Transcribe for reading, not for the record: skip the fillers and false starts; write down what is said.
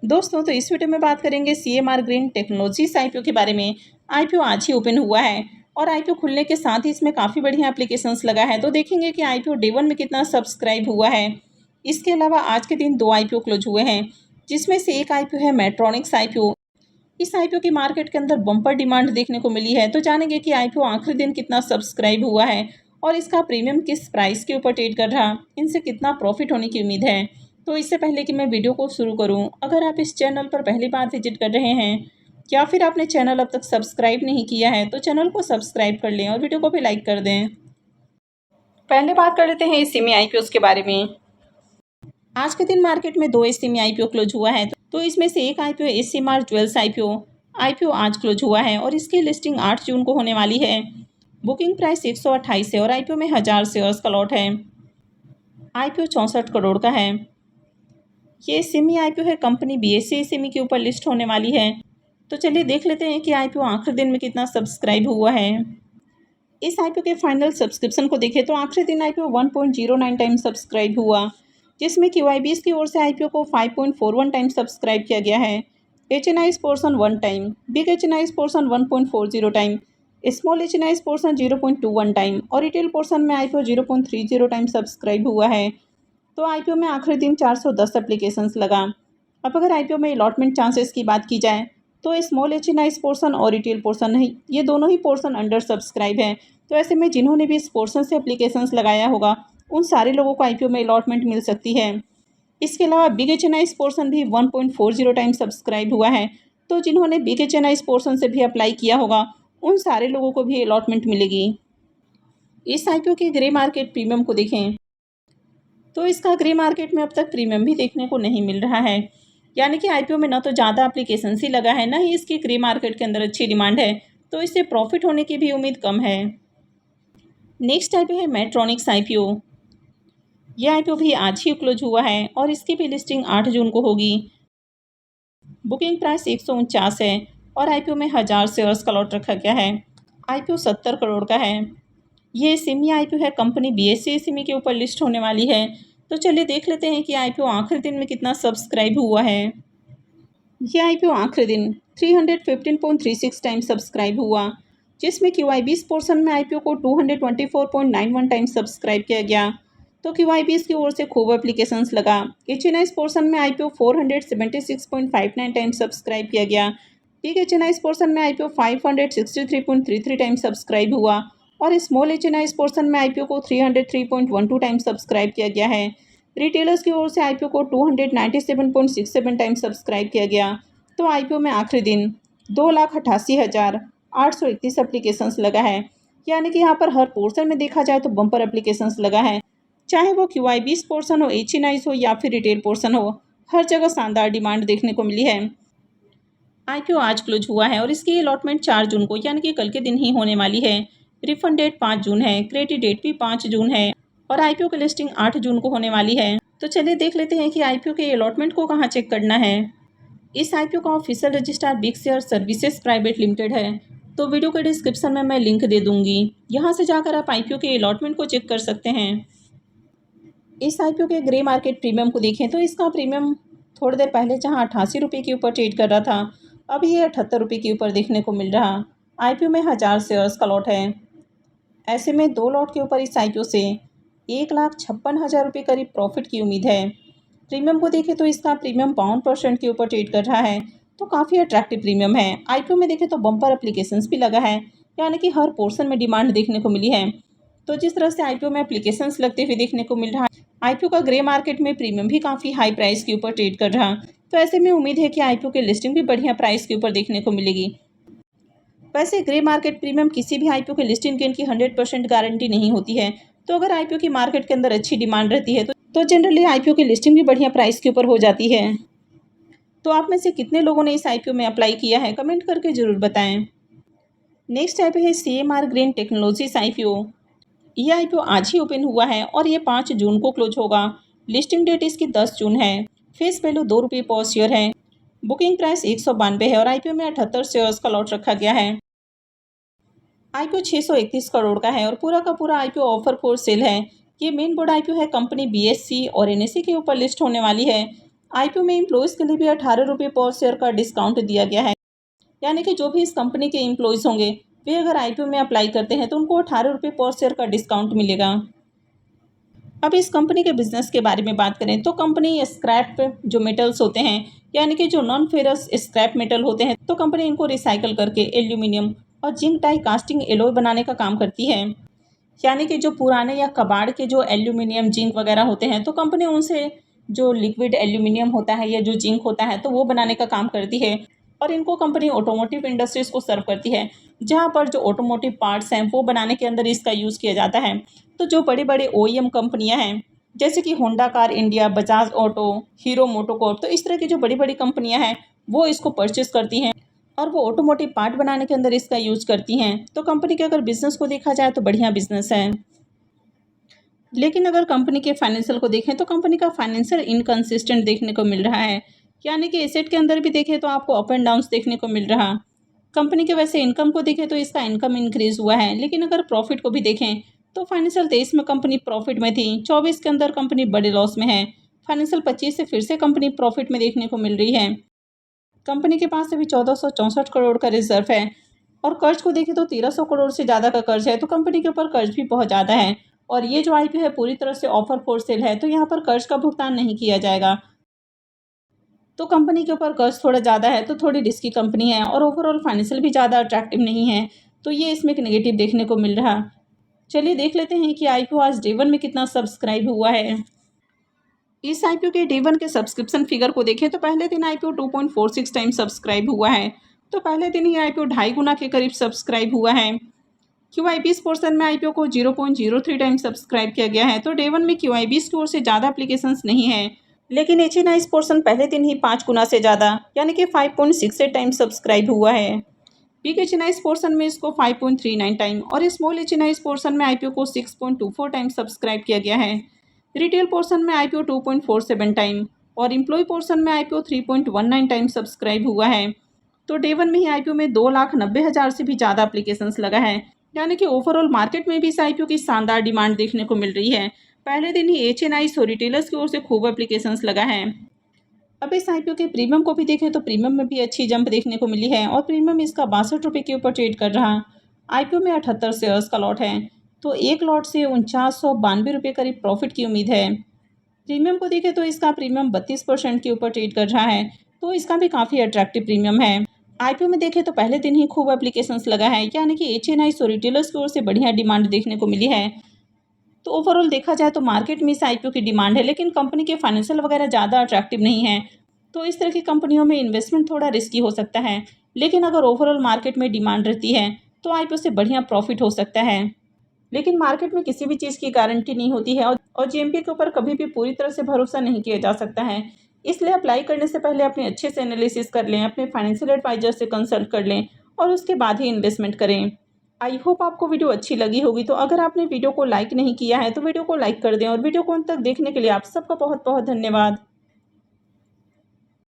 दोस्तों, तो इस वीडियो में बात करेंगे सीएमआर ग्रीन टेक्नोलॉजीज आईपीओ के बारे में। आईपीओ आज ही ओपन हुआ है और आईपीओ खुलने के साथ ही इसमें काफ़ी बढ़िया एप्लीकेशंस लगा है। तो देखेंगे कि आईपीओ डे 1 में कितना सब्सक्राइब हुआ है। इसके अलावा आज के दिन 2 आईपीओ क्लोज हुए हैं, जिसमें से एक आईपीओ है मेट्रॉनिक्स आईपीओ। इस आईपीओ की मार्केट के अंदर बम्पर डिमांड देखने को मिली है। तो जानेंगे कि आईपीओ आखिरी दिन कितना सब्सक्राइब हुआ है और इसका प्रीमियम किस प्राइस के ऊपर ट्रेड कर रहा, इनसे कितना प्रॉफिट होने की उम्मीद है। तो इससे पहले कि मैं वीडियो को शुरू करूं, अगर आप इस चैनल पर पहली बार विजिट कर रहे हैं या फिर आपने चैनल अब तक सब्सक्राइब नहीं किया है तो चैनल को सब्सक्राइब कर लें और वीडियो को भी लाइक कर दें। पहले बात कर लेते हैं एससीएमई आईपीओ के बारे में। आज के दिन मार्केट में 2 एससीएमई आईपीओ क्लोज हुआ है। तो इसमें से एक आईपीओ एससीएमआर ज्वेल्स आईपीओ आज क्लोज हुआ है और इसकी लिस्टिंग 8 जून को होने वाली है। बुकिंग प्राइस 128 है और आईपीओ में 1000 शेयर्स का लॉट है। आईपीओ 64 करोड़ का है। ये एससीएमई आईपीओ है कंपनी बीएससी एससीएमई के ऊपर लिस्ट होने वाली है। तो चलिए देख लेते हैं कि आईपीओ आखिरी दिन में कितना सब्सक्राइब हुआ है। इस आईपीओ के फाइनल सब्सक्रिप्शन को देखें तो आखिरी दिन आईपीओ 1.09 टाइम सब्सक्राइब हुआ, जिसमें क्यूआईबीएस की ओर से आईपीओ को 5.41 टाइम सब्सक्राइब किया गया है। HNIs portion 1 time, big HNIs portion 1.40 time, small HNIs portion 0.21 time और रिटेल पोर्शन में आईपीओ 0.30 टाइम सब्सक्राइब हुआ है। तो आईपीओ में आखिरी दिन 410 एप्लीकेशंस लगा। अब अगर आईपीओ में अलॉटमेंट चांसेस की बात की जाए तो स्मॉल एचएनआईज पोर्शन और रिटेल पोर्शन नहीं, ये दोनों ही पोर्शन अंडर सब्सक्राइब हैं। तो ऐसे में जिन्होंने भी इस पोर्शन से एप्लीकेशंस लगाया होगा उन सारे लोगों को आईपीओ में अलॉटमेंट मिल सकती है। इसके अलावा बिग एचएनआईज पोर्शन भी 1.40 टाइम सब्सक्राइब हुआ है। तो जिन्होंने बिग एचएनआईज पोर्शन से भी अप्लाई किया होगा उन सारे लोगों को भी अलॉटमेंट मिलेगी। इस आईपीओ के ग्रे मार्केट प्रीमियम को देखें तो इसका ग्रे मार्केट में अब तक प्रीमियम भी देखने को नहीं मिल रहा है। यानी कि आईपीओ में ना तो ज़्यादा एप्लीकेशन ही लगा है, ना ही इसकी ग्रे मार्केट के अंदर अच्छी डिमांड है। तो इससे प्रॉफिट होने की भी उम्मीद कम है। नेक्स्ट आईपीओ है मेट्रॉनिक्स आईपीओ। यह आईपीओ भी आज ही क्लोज हुआ है और इसकी भी लिस्टिंग 8 जून को होगी। बुकिंग प्राइस 149 है और आईपीओ में 1000 शेयर्स का लॉट रखा गया है। आईपीओ 70 करोड़ का है। ये सिमी आईपीओ है कंपनी बीएससी सिमी के ऊपर लिस्ट होने वाली है। तो चलिए देख लेते हैं कि आईपीओ आखिरी दिन में कितना सब्सक्राइब हुआ है। ये आईपीओ आखिरी दिन 315.36 टाइम सब्सक्राइब हुआ, जिसमें क्यूआईबीएस पोर्शन में आईपीओ को 224.91 टाइम सब्सक्राइब किया गया। तो क्यूआईबीएस की ओर से खूब एप्लीकेशंस लगा। एचएनआईज पोर्शन में आईपीओ 476.59 टाइम सब्सक्राइब किया गया। बिग एचएनआईज पोर्शन में आईपीओ 563.33 टाइम सब्सक्राइब हुआ और स्मॉल एचएनआईज पोर्शन में आईपीओ को 303.12 टाइम सब्सक्राइब किया गया है। रिटेलर्स की ओर से आईपीओ को 297.67 टाइम सब्सक्राइब किया गया। तो आईपीओ में आखिरी दिन 2,88,831 एप्लीकेशंस लगा है। यानी कि यहाँ पर हर पोर्शन में देखा जाए तो बम्पर एप्लीकेशंस लगा है, चाहे वो क्यूआईबीएस पोर्शन हो, एचएनआईज हो या फिर रिटेल पोर्शन हो, हर जगह शानदार डिमांड देखने को मिली है। आईपीओ आज क्लोज हुआ है और इसकी अलॉटमेंट 4 जून को यानी कि कल के दिन ही होने वाली है। रिफंड डेट 5 जून है, क्रेडिट डेट भी 5 जून है और आईपीओ की लिस्टिंग 8 जून को होने वाली है। तो चलिए देख लेते हैं कि आईपीओ के अलॉटमेंट को कहाँ चेक करना है। इस आईपीओ का official registrar big share services private limited है। तो वीडियो के डिस्क्रिप्शन में मैं लिंक दे दूंगी, यहाँ से जाकर आप आईपीओ के अलॉटमेंट को चेक कर सकते हैं। इस आईपीओ के ग्रे मार्केट प्रीमियम को देखें तो इसका प्रीमियम थोड़ी देर पहले जहाँ 88 रुपये के ऊपर ट्रेड कर रहा था, अब ये 78 रुपये के ऊपर देखने को मिल रहा। आईपीओ में 1000 शेयर्स का लॉट है। ऐसे में 2 लॉट के ऊपर इस आईपीओ से 1,56,000 रुपये करीब प्रॉफिट की उम्मीद है। प्रीमियम को देखें तो इसका प्रीमियम 52% के ऊपर ट्रेड कर रहा है। तो काफ़ी अट्रैक्टिव प्रीमियम है। आईपीओ में देखें तो बम्पर एप्लीकेशंस भी लगा है, यानी कि हर पोर्शन में डिमांड देखने को मिली है। तो जिस तरह से आईपीओ में एप्लीकेशंस लगते हुए देखने को मिल रहा है, आईपीओ का ग्रे मार्केट में प्रीमियम भी काफ़ी हाई प्राइस के ऊपर ट्रेड कर रहा। तो ऐसे में उम्मीद है कि आईपीओ की लिस्टिंग भी बढ़िया प्राइस के ऊपर देखने को मिलेगी। वैसे ग्रे मार्केट प्रीमियम किसी भी आईपीओ के लिस्टिंग गेन की 100% गारंटी नहीं होती है। तो अगर आईपीओ की मार्केट के अंदर अच्छी डिमांड रहती है तो जनरली आईपीओ की लिस्टिंग भी बढ़िया प्राइस के ऊपर हो जाती है। तो आप में से कितने लोगों ने इस आईपीओ में अप्लाई किया है, कमेंट करके ज़रूर बताएं। नेक्स्ट आईपीओ है सीएमआर ग्रीन टेक्नोलॉजीज आईपीओ। ये आईपीओ आज ही ओपन हुआ है और ये 5 जून को क्लोज होगा। लिस्टिंग डेट इसकी 10 जून है। फेस वैल्यू 2 रुपये पर शेयर है। बुकिंग प्राइस 192 है और आईपीओ में 78 शेयर्स का लॉट रखा गया है। आईपीओ 631 करोड़ का है और पूरा का पूरा आईपीओ ऑफर फॉर सेल है। ये मेन बोर्ड आईपीओ है कंपनी बीएससी और एनएससी के ऊपर लिस्ट होने वाली है। आईपीओ में एम्प्लॉयज़ के लिए भी 18 रुपये पर शेयर का डिस्काउंट दिया गया है। यानी कि जो भी इस कंपनी के एम्प्लॉयज़ होंगे वे अगर आईपीओ में अप्लाई करते हैं तो उनको 18 रुपये पर शेयर का डिस्काउंट मिलेगा। अब इस कंपनी के बिजनेस के बारे में बात करें तो कंपनी स्क्रैप जो मेटल्स होते हैं, यानी कि जो नॉन फेरस स्क्रैप मेटल होते हैं, तो कंपनी इनको रिसाइकल करके एल्यूमिनियम और जिंक डाई कास्टिंग एलॉय बनाने का काम करती है। यानी कि जो पुराने या कबाड़ के जो एल्यूमिनियम जिंक वगैरह होते हैं तो कंपनी उनसे जो लिक्विड एल्यूमिनियम होता है या जो जिंक होता है तो वो बनाने का काम करती है। और इनको कंपनी ऑटोमोटिव इंडस्ट्रीज़ को सर्व करती है, जहाँ पर जो ऑटोमोटिव पार्ट्स हैं वो बनाने के अंदर इसका यूज़ किया जाता है। तो जो बड़े बड़े ओईएम कंपनियां हैं जैसे कि Honda car India, Bajaj auto, hero MotoCorp, तो इस तरह की जो बड़ी बड़ी कंपनियां हैं वो इसको परचेस करती हैं और वो ऑटोमोटिव पार्ट बनाने के अंदर इसका यूज़ करती हैं। तो कंपनी के अगर बिजनेस को देखा जाए तो बढ़िया बिजनेस है। लेकिन अगर कंपनी के फाइनेंशियल को देखें तो कंपनी का फाइनेंशियल इनकंसिस्टेंट देखने को मिल रहा है। यानी कि एसेट के अंदर भी देखें तो आपको अप एंड डाउन्स देखने को मिल रहा। कंपनी के वैसे इनकम को देखें तो इसका इनकम इंक्रीज हुआ है, लेकिन अगर प्रॉफिट को भी देखें तो फाइनेंशियल 23 में कंपनी प्रॉफिट में थी, 24 के अंदर कंपनी बड़े लॉस में है। फाइनेंशियल 25 से फिर से कंपनी प्रॉफिट में देखने को मिल रही है। कंपनी के पास अभी 1464 करोड़ का रिजर्व है और कर्ज को देखें तो 1300 करोड़ से ज़्यादा का कर्ज है। तो कंपनी के ऊपर कर्ज भी बहुत ज़्यादा है और ये जो आईपीओ है पूरी तरह से ऑफर फॉर सेल है, तो यहाँ पर कर्ज का भुगतान नहीं किया जाएगा। तो कंपनी के ऊपर कर्ज थोड़ा ज़्यादा है, तो थोड़ी रिस्की कंपनी है और ओवरऑल फाइनेंशियल भी ज़्यादा अट्रैक्टिव नहीं है। तो ये इसमें एक नेगेटिव देखने को मिल रहा। चलिए देख लेते हैं कि आईपीओ आज डे 1 में कितना सब्सक्राइब हुआ है। इस आईपीओ के डे 1 के सब्सक्रिप्शन फिगर को देखें तो पहले दिन आईपीओ 2.46 टाइम सब्सक्राइब हुआ है। तो पहले दिन ही आईपीओ 2.5 गुना के करीब सब्सक्राइब हुआ है। क्यूआईबीस पोर्शन में आईपीओ को 0.03 टाइम सब्सक्राइब किया गया है। तो डे 1 में क्यूआईबीस की ओर से ज़्यादा एप्लीकेशंस नहीं है, लेकिन एचएनआईस पोर्शन पहले दिन ही 5 गुना से ज़्यादा यानी कि 5.68 टाइम सब्सक्राइब हुआ है। बिग एचएनआईस पोर्शन में इसको 5.39 टाइम और स्मॉल एचएनआईस पोर्शन में आईपीओ को 6.24 टाइम सब्सक्राइब किया गया है। रिटेल पोर्शन में आईपीओ 2.47 टाइम और एम्प्लॉय पोर्शन में आईपीओ 3.19 टाइम सब्सक्राइब हुआ है। तो डे 1 में ही आईपीओ में 2,90,000 से भी ज़्यादा एप्लीकेशंस लगा है। यानी कि ओवरऑल मार्केट में भी इस आईपीओ की शानदार डिमांड देखने को मिल रही है। पहले दिन ही एचएनआईस और रिटेलर्स की ओर से खूब एप्लीकेशंस लगा है। अब इस आईपीओ के प्रीमियम को भी देखें तो प्रीमियम में भी अच्छी जंप देखने को मिली है और प्रीमियम इसका 62 रुपये के ऊपर ट्रेड कर रहा। आईपीओ में 78 शेयर्स का लॉट है, तो एक लॉट से 4992 रुपये करीब प्रॉफिट की उम्मीद है। प्रीमियम को देखें तो इसका प्रीमियम 32% के ऊपर ट्रेड कर रहा है, तो इसका भी काफ़ी अट्रैक्टिव प्रीमियम है। आईपीओ में देखें तो पहले दिन ही खूब एप्लीकेशंस लगा है, यानी कि एचएनआईस और रिटेलर्स की ओर से बढ़िया डिमांड देखने को मिली है। तो ओवरऑल देखा जाए तो मार्केट में इस आईपीओ की डिमांड है, लेकिन कंपनी के फाइनेंशियल वगैरह ज़्यादा अट्रैक्टिव नहीं है। तो इस तरह की कंपनियों में इन्वेस्टमेंट थोड़ा रिस्की हो सकता है, लेकिन अगर ओवरऑल मार्केट में डिमांड रहती है तो आईपीओ से बढ़िया प्रॉफिट हो सकता है। लेकिन मार्केट में किसी भी चीज़ की गारंटी नहीं होती है और जीएमपी के ऊपर कभी भी पूरी तरह से भरोसा नहीं किया जा सकता है। इसलिए अप्लाई करने से पहले अपने अच्छे से एनालिसिस कर लें, अपने फाइनेंशियल एडवाइजर से कंसल्ट कर लें और उसके बाद ही इन्वेस्टमेंट करें। आई होप आपको वीडियो अच्छी लगी होगी। तो अगर आपने वीडियो को लाइक नहीं किया है तो वीडियो को लाइक कर दें और वीडियो को अंत तक देखने के लिए आप सबका बहुत बहुत धन्यवाद।